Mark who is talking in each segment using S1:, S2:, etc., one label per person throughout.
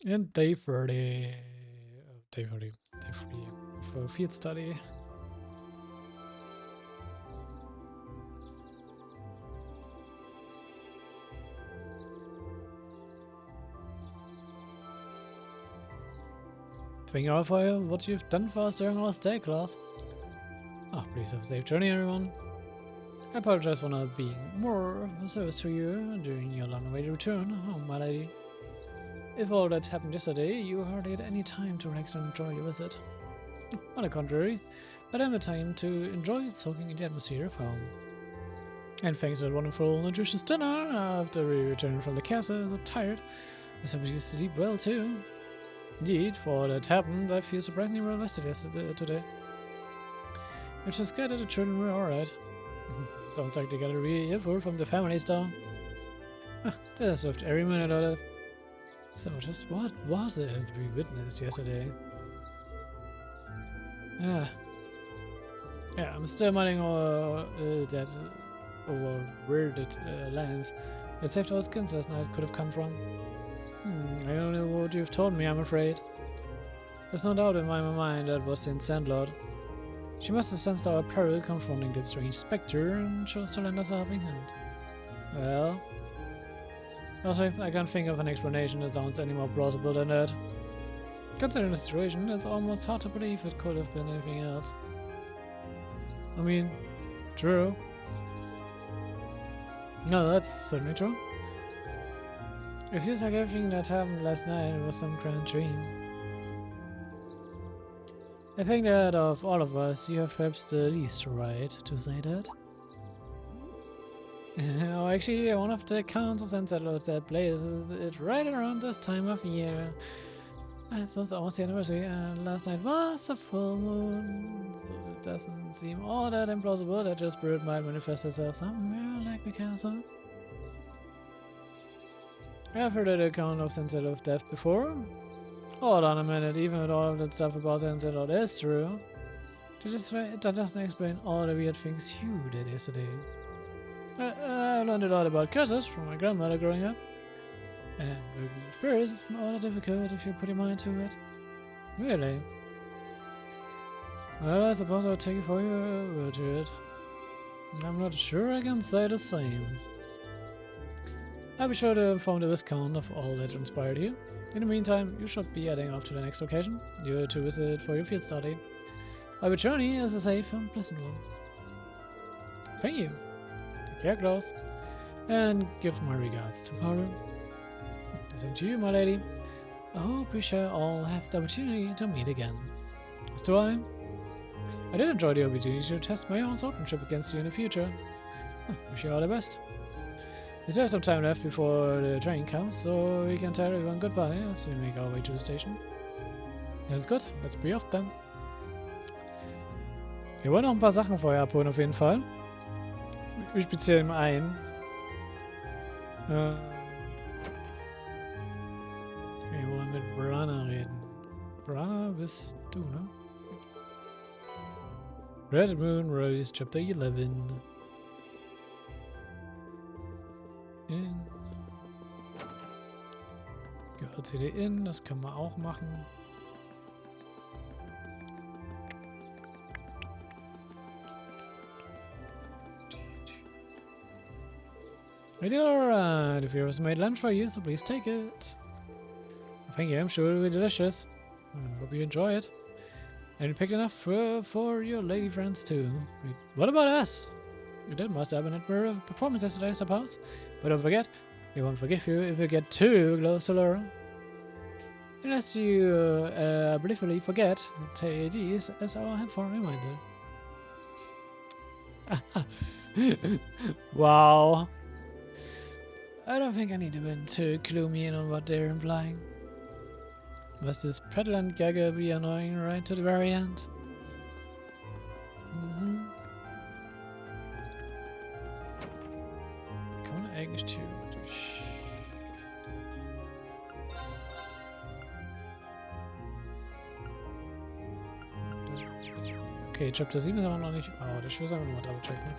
S1: And day 30. Day 30. Day 3 for field study. Thank you all for what you've done for us during our stay, class. Oh, please have a safe journey, everyone. I apologize for not being more of a service to you during your long-awaited return home, my lady. If all that happened yesterday, you hardly had any time to relax and enjoy your visit. On the contrary, but I had time to enjoy soaking in the atmosphere of home. And thanks to that wonderful, nutritious dinner, after we returned from the castle, so tired, I simply used to sleep well too. Indeed, for all that happened, I feel surprisingly well rested today. Which is good that the children were alright. Sounds like they got a real earful from the family star. They deserved every minute of it. So just what was it we witnessed yesterday? Yeah, I'm still mining that overworded lands that saved our skins last night could have come from. I don't know what you've told me, I'm afraid. There's no doubt in my mind that was Saint Sandlord. She must have sensed our peril confronting that strange spectre and chose to lend us a helping hand. Well, also, I can't think of an explanation that sounds any more plausible than that. Considering the situation, it's almost hard to believe it could have been anything else. I mean, true. No, that's certainly true. It feels like everything that happened last night was some grand dream. I think that of all of us, you have perhaps the least right to say that. Oh, actually, one of the accounts of Sunset that blazes it right around this time of year. So it's almost the anniversary, and last night was a full moon, so it doesn't seem all that implausible that your spirit might manifest itself somewhere like the castle. I've heard that account of Sunset of Death before. Hold on a minute, even with all of that stuff about Sunset of Death is true. That doesn't explain all the weird things you did yesterday. I learned a lot about curses from my grandmother growing up. And working with spirits is not all that difficult if you put your mind to it. Really? Well, I suppose I'll take you for your word to it. I'm not sure I can say the same. I'll be sure to inform the Viscount of all that inspired you. In the meantime, you should be heading off to the next location. You're to visit for your field study. Our journey is a safe and pleasant one. Thank you. Take care, Klaus. And give my regards to Paru. Same to you, my lady. I hope we shall all have the opportunity to meet again. As do I. I did enjoy the opportunity to test my own swordsmanship against you in the future. Wish you all the best. We still have some time left before the train comes, so we can tell everyone goodbye as we make our way to the station. That's gut, let's be off then. Wir wollen noch ein paar Sachen vorher abholen auf jeden Fall. Ich speziell im einen. Wir wollen mit Brana reden. Brana bist du, ne? Red Moon Rose, Chapter 11. Gehört CD in, das können wir auch machen. Alright, if yours made lunch for you, so please take it. Thank you, I'm sure it'll be delicious. I hope you enjoy it. And you picked enough for your lady friends too. What about us? You did must have an admirable performance yesterday, I suppose. But don't forget, we won't forgive you if you get too close to Laura. Unless you briefly forget, take these as our helpful reminder. Wow. I don't think I need to be too gloomy in on what they're implying. Must this petulant gagger be annoying right to the very end? Kan eigentlich theoretisch. Okay, Chapter 7 ist aber noch nicht out. Ich will es einfach nochmal double checken.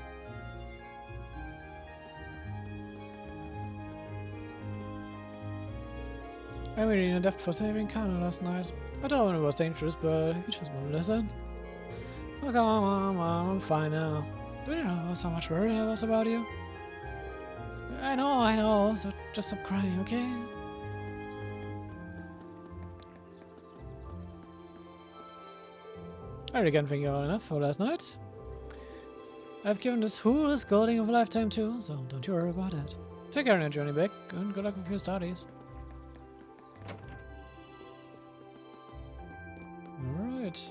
S1: I'm really in debt for saving Kanal last night. I told him it was dangerous, but he just wouldn't listen. Oh, come on, Mom, I'm fine now. Do you know how much worried I was about you? I know, so just stop crying, okay? I really can't think you're enough for last night. I've given this fool a scolding of a lifetime too, so don't you worry about it. Take care on your journey back, and good luck with your studies. Alright.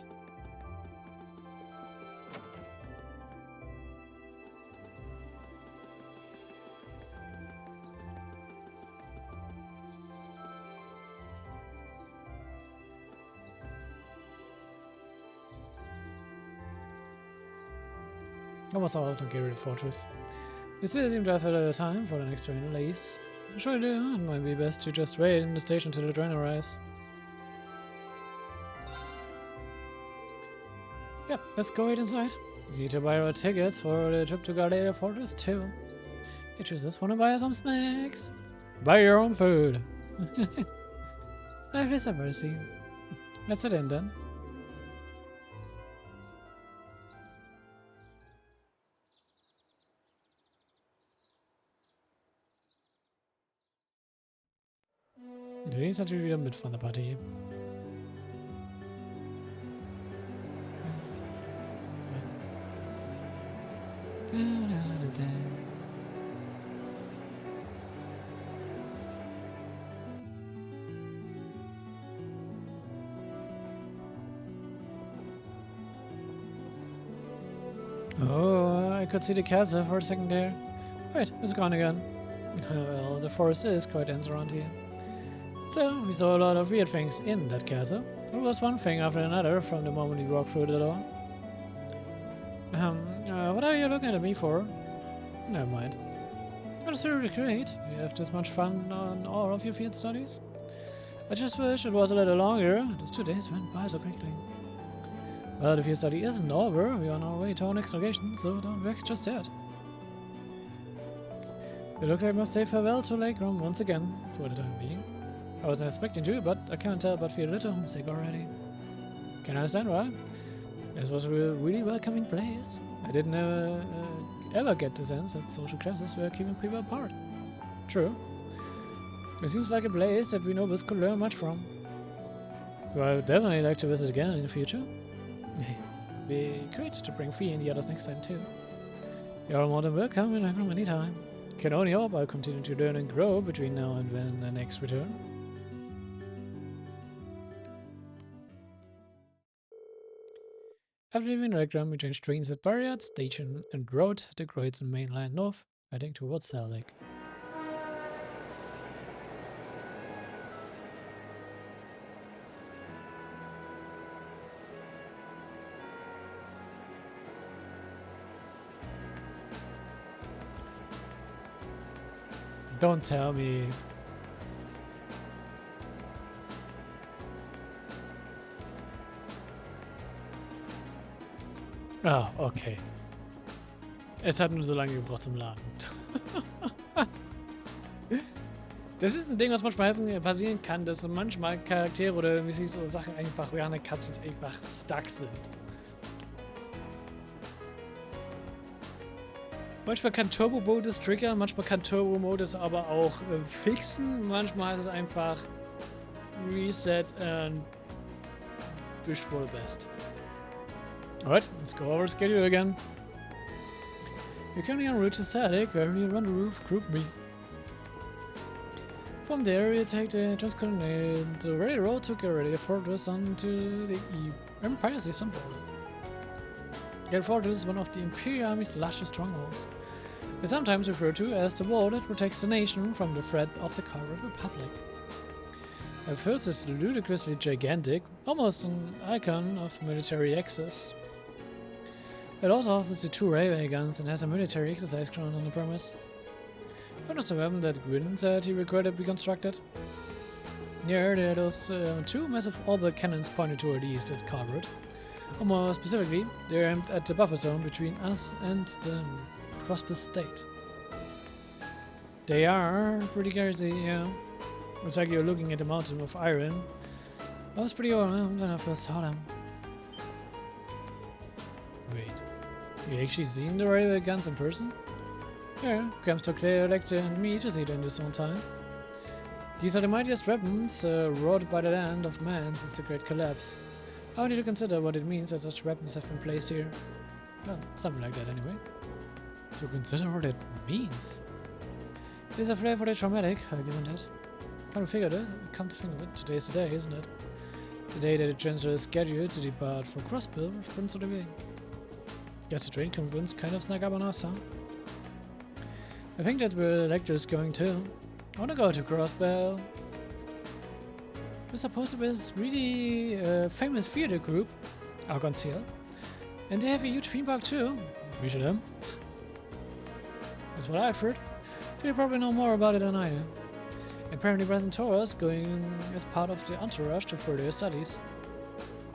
S1: Almost all to get rid of Fortress. You still seem to have a little time for the next train leaves. I sure do. It might be best to just wait in the station till the train arrives. Yep, let's go wait inside. You need to buy our tickets for the trip to Gardenia Fortress too. You just want to buy some snacks. Buy your own food. Life is a mercy. Let's head in then. Du ist natürlich wieder mit von der Partie. Oh, I could see the castle for a second there. Wait, it's gone again. Well, the forest is quite dense around here. Still, we saw a lot of weird things in that castle. It was one thing after another from the moment we walked through the door. What are you looking at me for? Never mind. That's really great. You have this much fun on all of your field studies. I just wish it was a little longer. Those 2 days went by so quickly. Well, the field study isn't over. We are on our way to our next location, so don't vex just yet. We look like we must say farewell to Lake Rum once again, for the time being. I wasn't expecting to, but I can't tell but feel a little homesick already. Can I understand why? This was a really welcoming place. I didn't ever get the sense that social classes were keeping people apart. True. It seems like a place that we nobles could learn much from. Who I would definitely like to visit again in the future. It'd be great to bring Fee and the others next time too. You're more than welcome in Akron anytime. Can only hope I'll continue to learn and grow between now and when the next return. After leaving Regram, we changed trains at Barriat Station and rode the Croatian main line north, heading towards Salek. Don't tell me. Ah, okay. Es hat nur so lange gebraucht zum Laden. Das ist ein Ding, was manchmal passieren kann, dass manchmal Charaktere oder NPCs oder Sachen einfach während der Cutscenes einfach stuck sind. Manchmal kann Turbo-Modus triggern, manchmal kann Turbo-Modus aber auch fixen, manchmal ist es einfach Reset and wish for the best. Alright, let's go over schedule again. We're currently en route to Sadek, where we run the roof Group B. From there, we take the transcontinental railroad to Gardenia Fortress onto the Empire's eastern border. Gardenia Fortress is one of the Imperial Army's largest strongholds. It's sometimes referred to as the wall that protects the nation from the threat of the Coward Republic. At first, it's ludicrously gigantic, almost an icon of military excess. It also houses the 2 railway guns and has a military exercise ground on the premise. What was the weapon that Gwyn said he required to be constructed? Yeah, there are those 2 massive orbital cannons pointed toward the east at Carvert. Or more specifically, they're aimed at the buffer zone between us and the Crossbell state. They are pretty crazy, yeah. It's like you're looking at a mountain of iron. I was pretty overwhelmed when I first saw them. Wait, you actually seen the railway guns in person? Yeah, Grams took Claire, Lecter and me to see them this one time. These are the mightiest weapons wrought by the hand of man since the Great Collapse. I want you to consider what it means that such weapons have been placed here. Well, something like that anyway. So consider what it means. There's a flair for the traumatic, I'll give that. Come to think of it, today's the day, isn't it? The day that the Chancellor is scheduled to depart for Crossbell with Prince of the Way. Guess the train conference kind of snuck up on us, huh? I think that's where the lecture is going too. I wanna go to Crossbell. We're supposed to be this really famous theater group, auch hier. And they have a huge theme park too. We should have. That's what I've heard. You probably know more about it than I do. Apparently President Torres going as part of the entourage to further studies.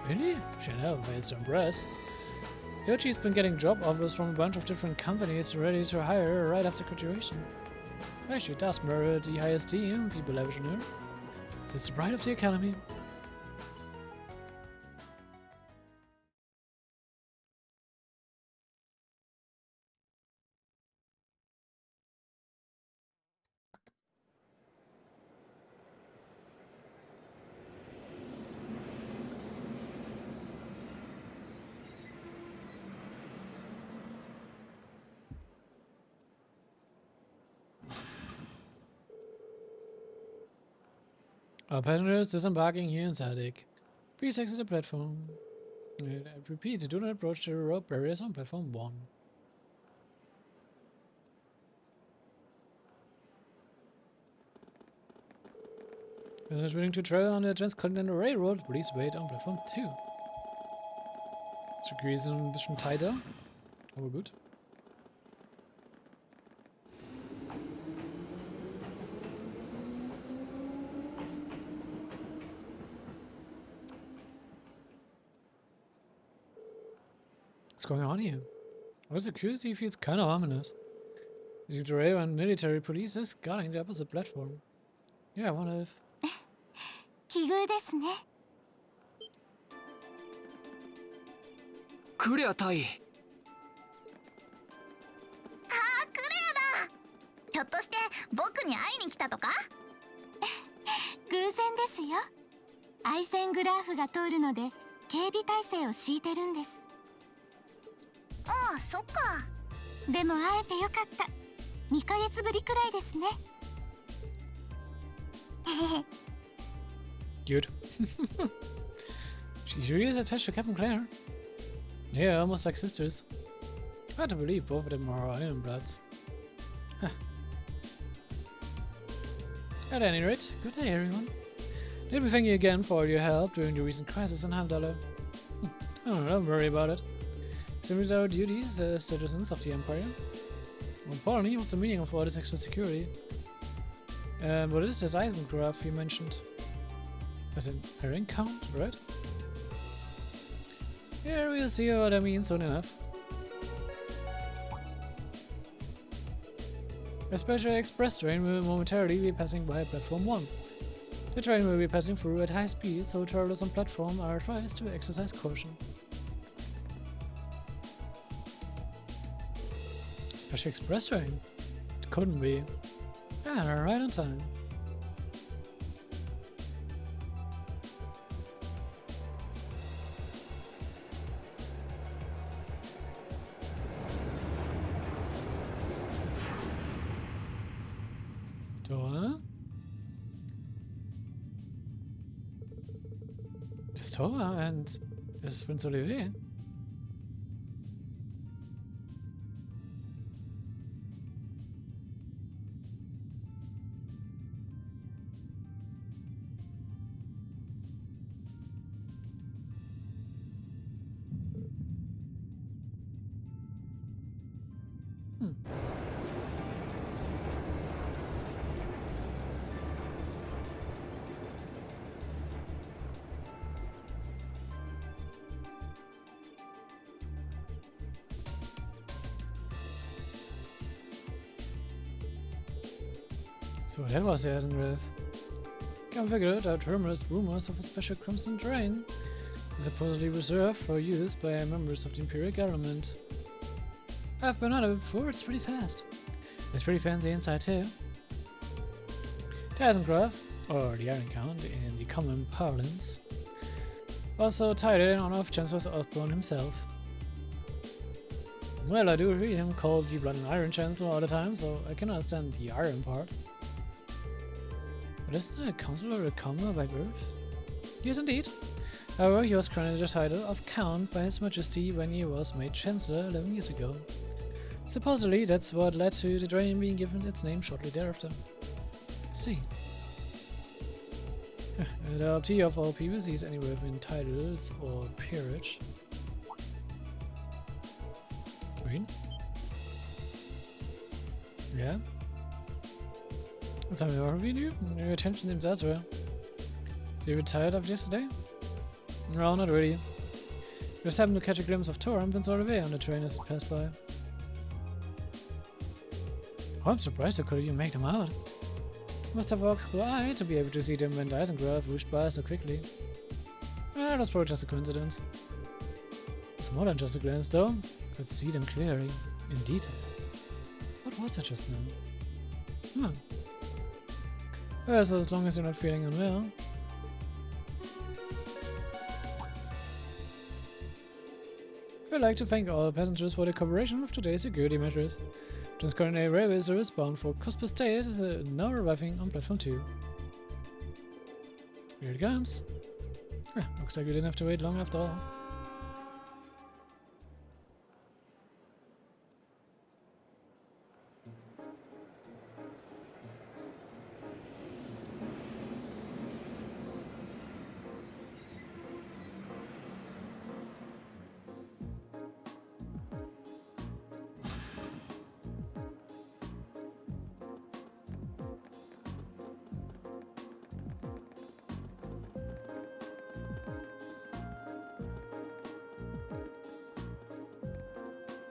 S1: Really? Chanel ways to impress. Heard she's been getting job offers from a bunch of different companies ready to hire her right after graduation. Well, she does merit the highest esteem people lavish on her. It's the pride of the academy. Our passengers disembarking here in Sadik. Please exit the platform. I repeat, do not approach the rope barriers on platform 1. Passengers willing to travel on the Transcontinental Railroad, please wait on platform 2. Security ist ein bisschen tighter, aber gut. What's going on here? Our security feels kind of ominous. The rail and military police is guarding the opposite platform. Yeah, I wonder if...
S2: 奇遇ですね。
S3: クレア隊。
S2: ああ、クレアだ。ひょっとして僕に会いに来たとか？偶然ですよ。アイセングラーフが通るので警備態勢を敷いてるんです。ああ、そっか。でも会えてよかった。2ヶ月ぶりくらいですね。
S1: Good. She really is attached to Captain Claire. Yeah, almost like sisters. Hard to believe both of them are Iron Bloods. Huh. At any rate, good day everyone. Let me thank you again for all your help during the recent crisis in Hamdallah. Don't worry about it. Simply our duties as citizens of the Empire. More importantly, what's the meaning of all this extra security? What is this item graph you mentioned? As in herring count, right? Yeah, we'll see what I mean soon enough. A special express train will momentarily be passing by platform 1. The train will be passing through at high speed, so travelers on platform are advised to exercise caution. Special express train? It couldn't be. Ah, right on time. Door? Das Tor and this is Prince Olivier. So that was the Essen Riff. Come figure out rumors of a special crimson drain, supposedly reserved for use by members of the Imperial government. I've been on it before, it's pretty fast. It's pretty fancy inside too. Tysencraft, or the Iron Count in the common parlance, also tied in on off Chancellor Osborne himself. Well, I do read him called the Blood and Iron Chancellor all the time, so I can understand the iron part. But isn't a Counselor a commoner by birth? Yes, indeed. However, he was granted the title of Count by His Majesty when he was made Chancellor 11 years ago. Supposedly, that's what led to the drain being given its name shortly thereafter. I see. The adoptee of all people sees anywhere within titles or peerage. Green? Yeah? Tell me more of you? Your attention seems elsewhere. So you retired after yesterday? No, not really. Just happened to catch a glimpse of Torrump and saw away on the train as it passed by. Oh, I'm surprised I couldn't even make them out. Must have walked through eye to be able to see them when Tysencraft whooshed by so quickly. That was probably just a coincidence. It's more than just a glance though. Could see them clearly, in detail. What was that just now? Well, so as long as you're not feeling unwell. I'd like to thank all passengers for their cooperation with today's security measures. Transcontinental Railway service bound for Crossbell State now arriving on platform 2. Here it comes. Looks like we didn't have to wait long after all.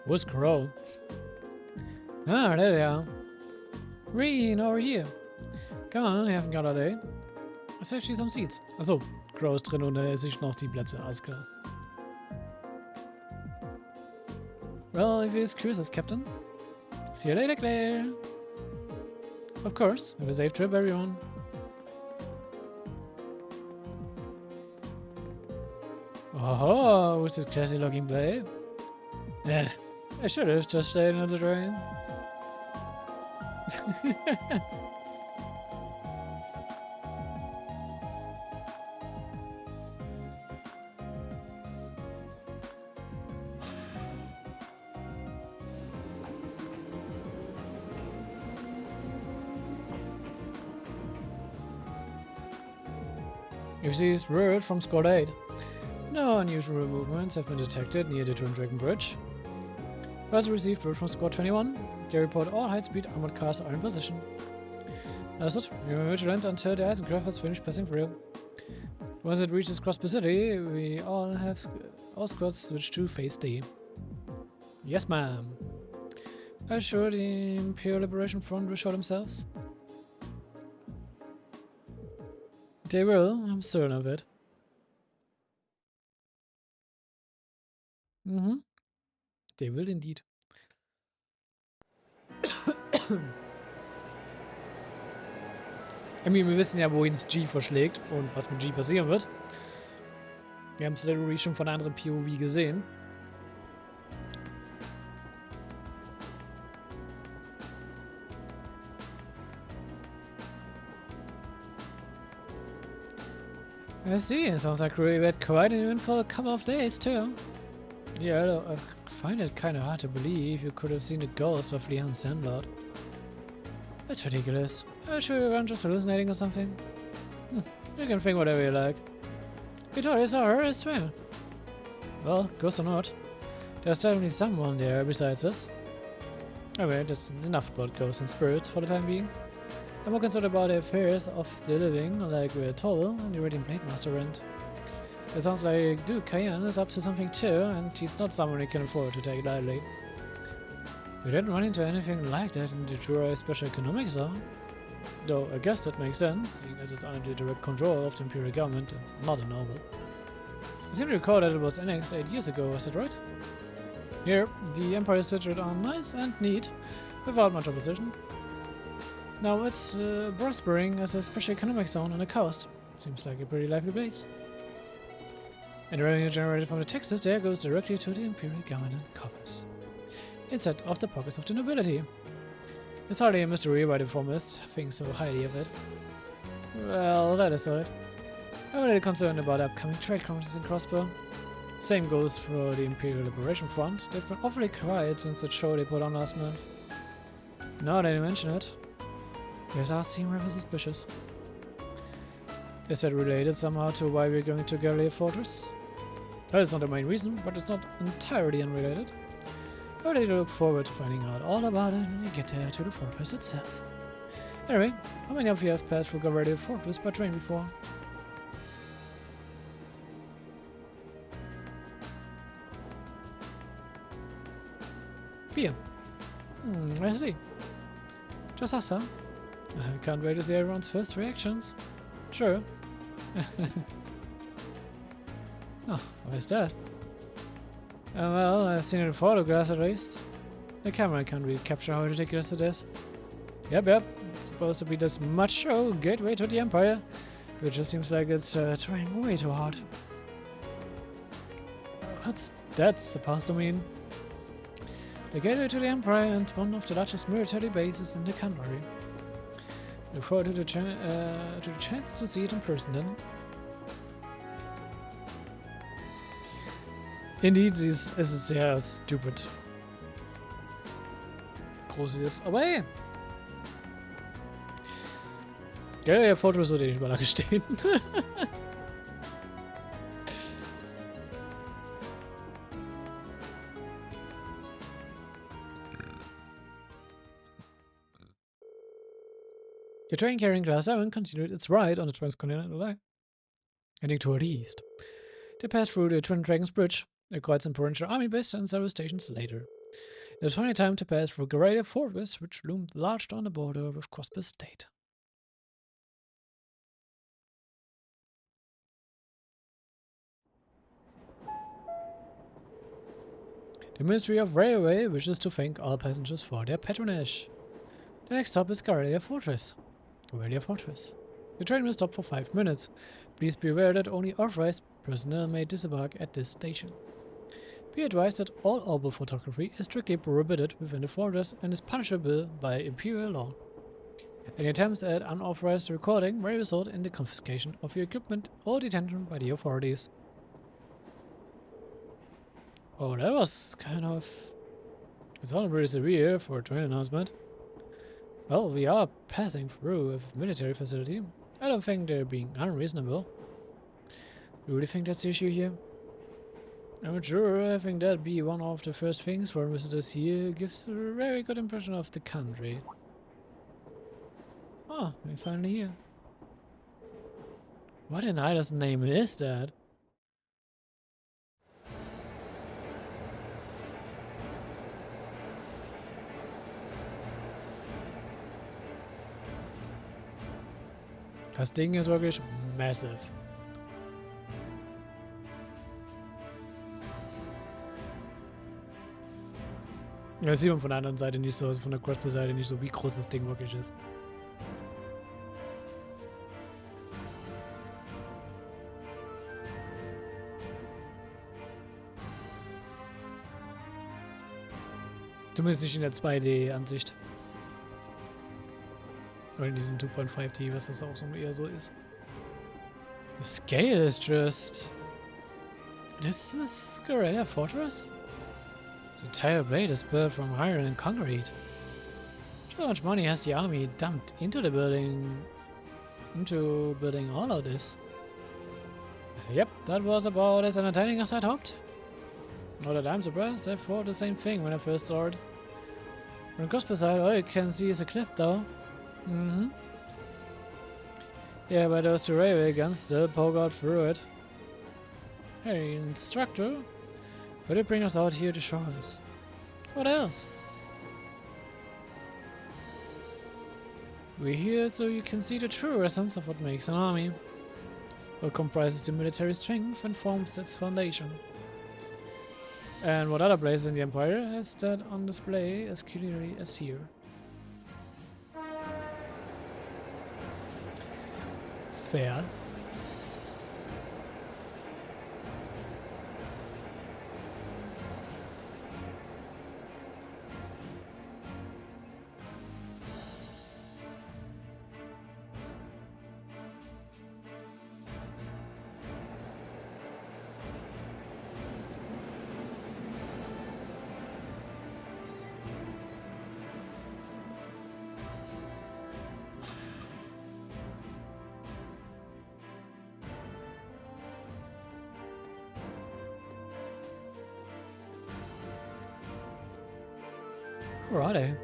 S1: Where's Crow? Ah, there they are. Reen, over here. Come on, you haven't got all day. Let's actually some seats. Achso, Crow ist drin und er sich noch die Plätze, alles klar. Well, if you're curious as Captain. See you later, Claire. Of course, have a safe trip, everyone. Oh, who's this classy looking babe? Yeah. I should have just stayed in the train. You see this word from Squad 8. No unusual movements have been detected near the Twin Dragon Bridge. Was received word from Squad 21. They report all high-speed armored cars are in position. Understood. We are vigilant until the Tysencraft has finished passing through. Once it reaches Crossbell City, we all squads switch to Phase D. Yes, ma'am. Are you sure the Imperial Liberation Front will show themselves? They will, I'm certain of it. They will indeed. Wir wissen ja, wohin es G verschlägt und was mit G passieren wird. Wir haben es literally schon von einer anderen POV gesehen. I see, it sounds like we had quite an eventful couple of days too. Yeah, I find it kind of hard to believe you could have seen the ghost of Leon Sandlord. That's ridiculous. Are you sure you weren't just hallucinating or something? You can think whatever you like. You totally saw her, I swear. Well, ghost or not, there's definitely someone there besides us. Anyway, that's enough about ghosts and spirits for the time being. I'm more concerned about the affairs of the living, like we're told, and the Radiant Blade Master rent. It sounds like Duke Cayenne is up to something too, and he's not someone you can afford to take lightly. We didn't run into anything like that in the Jura Special Economic Zone. Though I guess that makes sense, seeing as it's under the direct control of the Imperial government and not a noble. I seem to recall that it was annexed 8 years ago, is that right? Here, the Empire is situated on nice and neat, without much opposition. Now it's prospering as a special economic zone on the coast. Seems like a pretty lively place. And the revenue generated from the taxes there goes directly to the Imperial government coffers, instead of the pockets of the nobility. It's hardly a mystery why the reformists think so highly of it. Well, that aside, I'm really concerned about upcoming trade conferences in Crossbell. Same goes for the Imperial Liberation Front. They've been awfully quiet since that show they put on last month. Now that you mention it, these are seem rather suspicious. Is that related somehow to why we're going to Gallia Fortress? That is not the main reason, but it's not entirely unrelated. I really look forward to finding out all about it when we get there to the fortress itself. Anyway, how many of you have passed through Gallia Fortress by train before? Fear. I see. Just us, huh? I can't wait to see everyone's first reactions. Sure. Oh, what is that? Well, I've seen it in photographs at least. The camera can't really capture how ridiculous it is. Yep. It's supposed to be this macho gateway to the Empire, but it just seems like it's trying way too hard. What's that supposed to mean? The gateway to the Empire and one of the largest military bases in the country. Look forward to the chance to see it in person then. Indeed, es ist sehr stupid. Groß ist. Aber hey! Gell, der Foto sollte nicht mal lange stehen. The train carrying Class 7 continued its ride on the transcontinental line, heading toward the east. They passed through the Twin Dragons Bridge, a quite some provincial army base, and several stations later. It was finally time to pass through Gallia Fortress, which loomed large on the border with Crossbell State. The Ministry of Railway wishes to thank all passengers for their patronage. The next stop is Gallia Fortress. The train will stop for 5 minutes. Please be aware that only authorized personnel may disembark at this station. Be advised that all orbital photography is strictly prohibited within the fortress and is punishable by Imperial law. Any attempts at unauthorized recording may result in the confiscation of your equipment or detention by the authorities. Oh, that was kind of... It sounded pretty severe for a train announcement. Well, we are passing through a military facility. I don't think they're being unreasonable. Do you really think that's the issue here? I'm not sure. I think that'd be one of the first things for visitors here. Gives a very good impression of the country. Oh, we're finally here. What in Ida's name is that? Das Ding ist wirklich massive. Das sieht man von der anderen Seite nicht so, also von der Crossbell-Seite nicht so, wie groß das Ding wirklich ist. Zumindest nicht in der 2D-Ansicht. Oder in diesem 2.5D, was das auch so eher so ist. The scale is just... This is Gallia Fortress? The entire blade is built from iron and concrete. How much money has the army dumped into the building... into building all of this? Yep, that was about as entertaining as I'd hoped. Not that I'm surprised, I thought the same thing when I first saw it. From the Crossbell side, all you can see is a cliff though. Yeah, but those two railway guns still poke out through it. Hey, instructor, why did you bring us out here to show us? What else? We're here so you can see the true essence of what makes an army, what comprises the military strength and forms its foundation, and what other places in the Empire has that on display as clearly as here. Fair. Alrighty.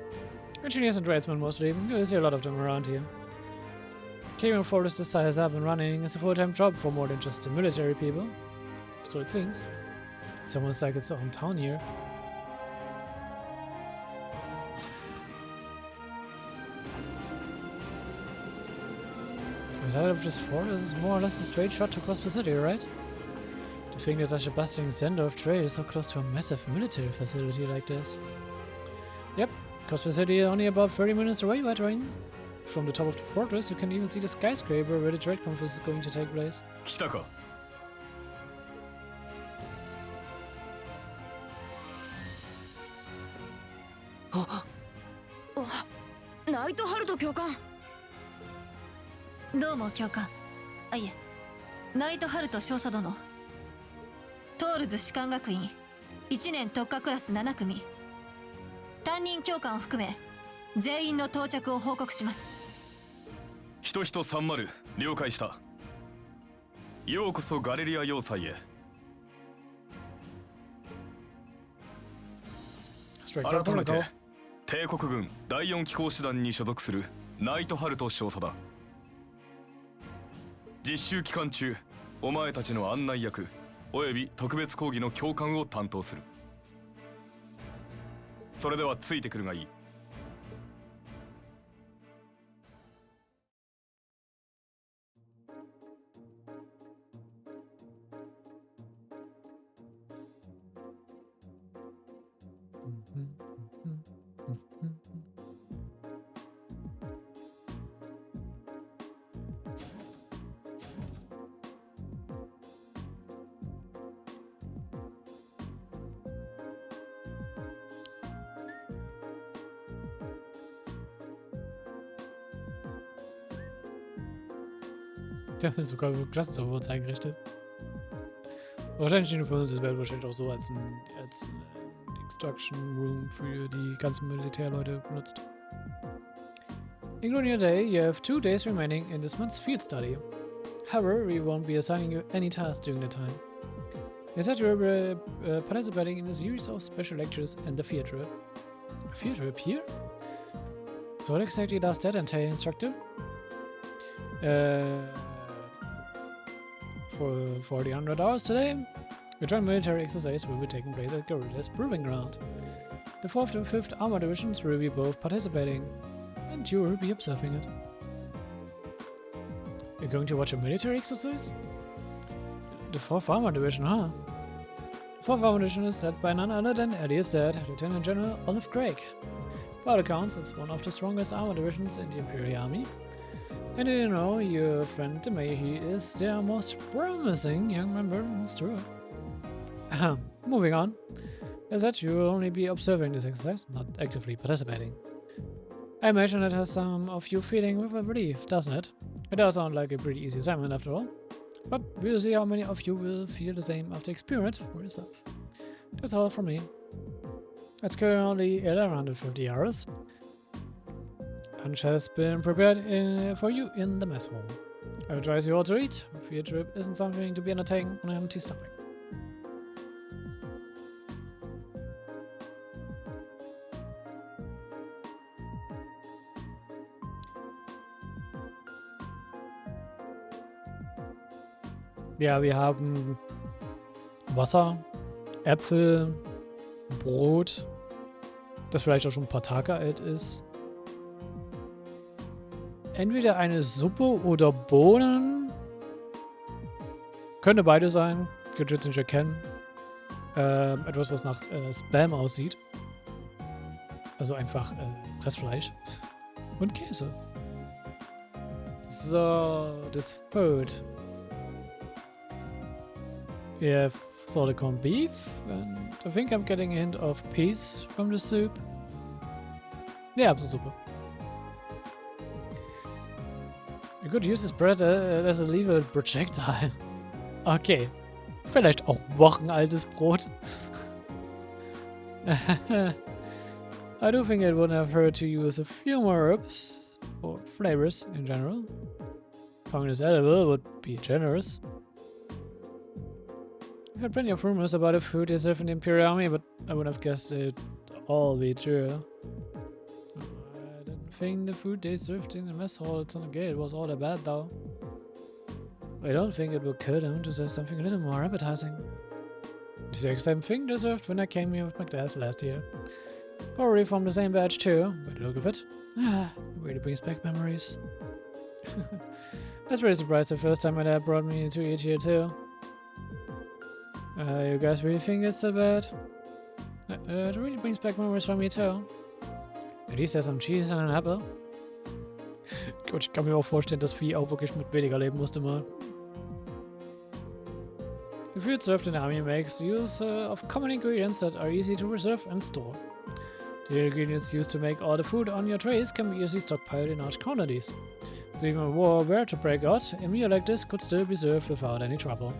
S1: Engineers and tradesmen mostly. You see a lot of them around here. Carrying forest this size up and running is a full-time job for more than just the military people. So it seems. It's almost like its own town here. The side of this fort is more or less a straight shot to Crossbell City, right? To think that such a bustling center of trade is so close to a massive military facility like this. Yep, Crossbell City is only about 30 minutes away by train. From the top of the fortress, you can even see the skyscraper where the trade conference is going to take place.
S3: 来たか。
S4: ナイトハルト教官。
S2: どうも教官。あ、いえ、ナイトハルト少佐殿。トールズ士官学院1年特化クラス7組。担任教官を含め全員の到着を報告します。
S3: 人々30了解した。ようこそガレリア要塞へ。改めて帝国軍第4機構師団に所属するナイトハルト少佐だ。実習期間中お前たちの案内役および特別講義の教官を担当する。それではついてくるがいい。
S1: Der ist sogar Klassenzimmer für uns eingerichtet. Wahrscheinlich nicht nur für uns, das wäre wahrscheinlich auch so als Instruction Room für die ganzen Militärleute benutzt. Including your day, you have 2 days remaining in this month's field study. However, we won't be assigning you any tasks during the time. Instead, you're participating in a series of special lectures and a field trip. A field trip here? So what exactly does that entail, instructor? For 400 hours today, a joint military exercise will be taking place at Guerrilla's Proving Ground. The 4th and 5th Armor Divisions will be both participating, and you will be observing it. You're going to watch a military exercise? The 4th Armor Division, huh? The 4th Armor Division is led by none other than Eddie's dad, Lieutenant General Olive Craig. By all accounts, it's one of the strongest armor divisions in the Imperial Army. And you know, your friend the Mayor, he is their most promising young member, that's true. Moving on. As such, you will only be observing this exercise, not actively participating. I imagine it has some of you feeling with relief, doesn't it? It does sound like a pretty easy assignment after all. But we'll see how many of you will feel the same after experiencing it for yourself. That's all from me. It's currently 1150 hours. Lunch has been prepared for you in the mess hall. I advise you all to eat. A field trip isn't something to be undertaken on an empty stomach. Ja, wir haben Wasser, Äpfel, Brot, das vielleicht auch schon ein paar Tage alt ist. entweder eine Suppe oder Bohnen. Könnte beide sein. Könnte ich jetzt nicht erkennen. Etwas, was nach Spam aussieht. Also einfach Pressfleisch. Und Käse. So, this food. We have salted corned beef, and I think I'm getting a hint of peas from the soup. Yeah, Erbsensuppe. You could use this bread as a lethal projectile. Okay. Vielleicht auch wochenaltes Brot. I do think it would have hurt to use a few more herbs, or flavors in general. Found this edible would be generous. I've heard plenty of rumors about the food they serve in the Imperial Army, but I would have guessed it all be true. I didn't think the food they served in the mess hall at Son Gate was all that bad, though. I don't think it would kill them to serve something a little more appetizing. It's the exact same thing they served when I came here with my class last year. Probably from the same batch too, by the look of it. It really brings back memories. I was pretty surprised the first time my dad brought me to eat here too. You guys really think it's that bad? It really brings back memories for me too. At least there's some cheese and an apple. Gut, ich kann mir auch vorstellen, dass Vieh auch wirklich mit weniger leben musste mal. The food served in the army makes use of common ingredients that are easy to preserve and store. The ingredients used to make all the food on your trays can be easily stockpiled in large quantities. So even if war were to break out, a meal like this could still be served without any trouble.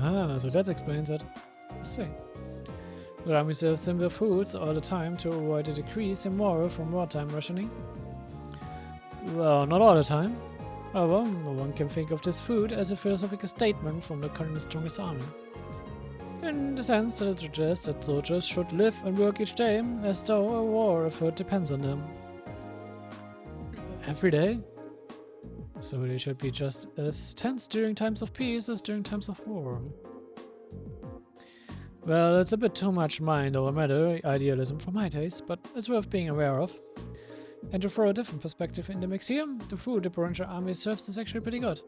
S1: Ah, so that explains it. Let's see. The army serves simple foods all the time to avoid a decrease in morale from wartime rationing. Well, not all the time. However, no one can think of this food as a philosophical statement from the current strongest army. In the sense that it suggests that soldiers should live and work each day as though a war effort depends on them. Every day? So they should be just as tense during times of peace as during times of war. Well, it's a bit too much mind over matter idealism for my taste, but it's worth being aware of. And to throw a different perspective in the mix here, the food the provincial army serves is actually pretty good.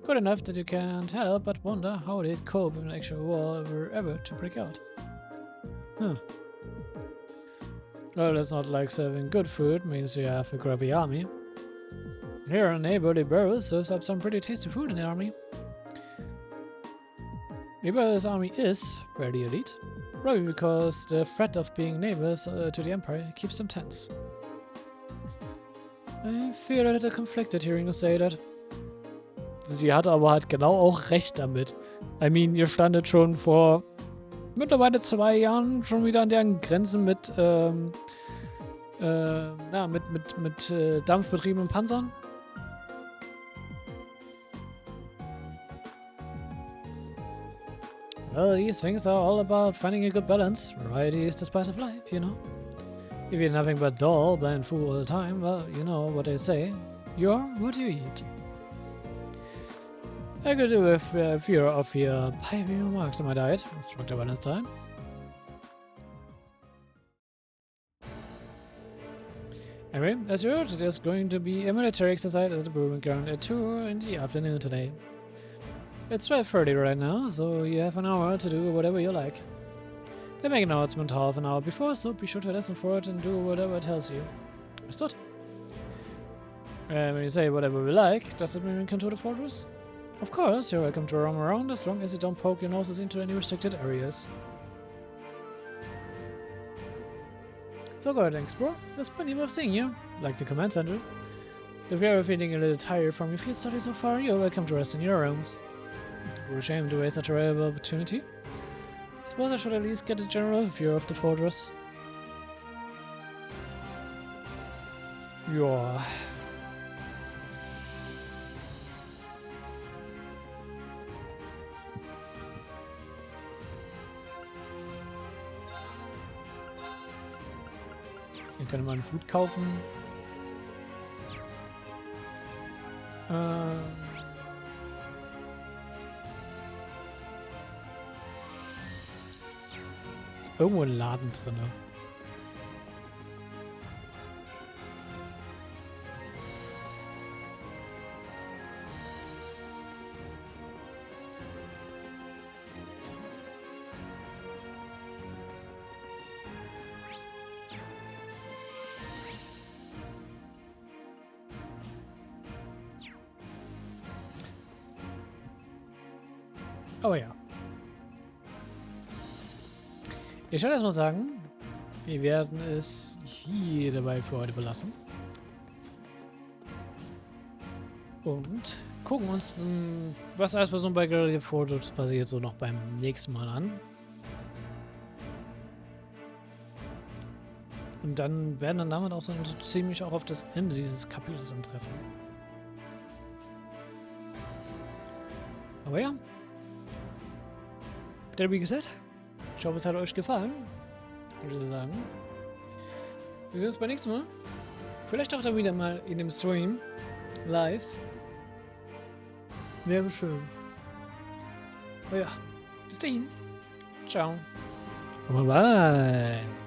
S1: Good enough that you can't help but wonder how they'd cope if an actual war were ever to break out. Huh. Well, it's not like serving good food means you have a grubby army. Here, a neighborly Burrows serves up some pretty tasty food in the army. Neighbor's army is fairly elite, probably because the threat of being neighbors to the Empire keeps them tense. I feel a little conflicted hearing you say that. Sie hatte aber halt genau auch recht damit. I mean, ihr standet schon vor mittlerweile 2 Jahren schon wieder an deren Grenzen mit dampfbetriebenen Panzern. Well, these things are all about finding a good balance. Variety is the spice of life, you know. If you're nothing but dull, bland food all the time, well, you know what they say. You're what you eat. I could do with fewer of your piping remarks on my diet. Instructor Valentine. Anyway, as you heard, there's going to be a military exercise at the Brewing Ground at 2 in the afternoon today. It's 12:30 right now, so you have an hour to do whatever you like. They make an announcement half an hour before, so be sure to listen for it and do whatever it tells you. Understood? When you say whatever we like, does it mean we can to the fortress? Of course, you're welcome to roam around as long as you don't poke your noses into any restricted areas. So go ahead and explore. There's plenty worth seeing here, like the command center. If you're feeling a little tired from your field study so far, you're welcome to rest in your rooms. It would be a shame to waste such a rare opportunity. Suppose I should at least get a general view of the fortress. Ja. Hier können wir ein Food kaufen. Ist irgendwo ein Laden drin. Aber ja. Ich würde erstmal sagen, wir werden es hier dabei für heute belassen. Und gucken uns, was alles bei so einem Bike Fotos passiert, so noch beim nächsten Mal an. Und dann werden dann damit auch so ziemlich auch auf das Ende dieses Kapitels antreffen. Aber ja. Dann wie gesagt, ich hoffe, es hat euch gefallen. Ich würde sagen, wir sehen uns beim nächsten Mal. Vielleicht auch dann wieder mal in dem Stream. Live. Wäre schön. Aber ja, bis dahin. Ciao. Bye bye.